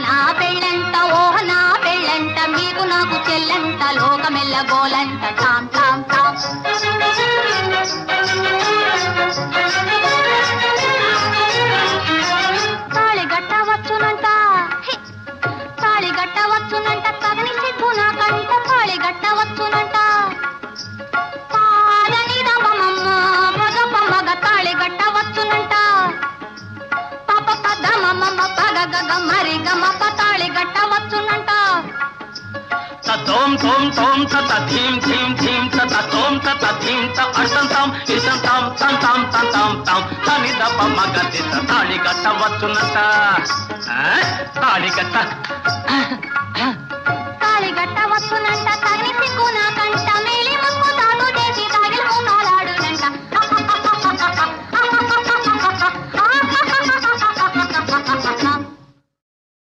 నా పెళ్ళంట ఓహ నా పెళ్ళంట మీకు నాకు చెల్లంట లోకమెల్ల గోలంట టామ్ టామ్ టామ్ తాళి గట్టవచ్చునంట తాళి గట్టవచ్చునంట తగని సిగ్గు నాకంట తాళి గట్టవచ్చునంట పాదని రమమ్మ మగ మగ తాళి గట్టవచ్చునంట పాప పద మమ్మ పగ గగ మరి గమ తాళి గట్టవచ్చునంట తోం తోం తోం తత ధీం ధీం ధీం తత తోం తత ధీం త అర్తంతాం ఇర్తంతాం తంతాం తంతాం తాం తని దప మగ తాళి గట్టవచ్చునంట తాళి గట్ట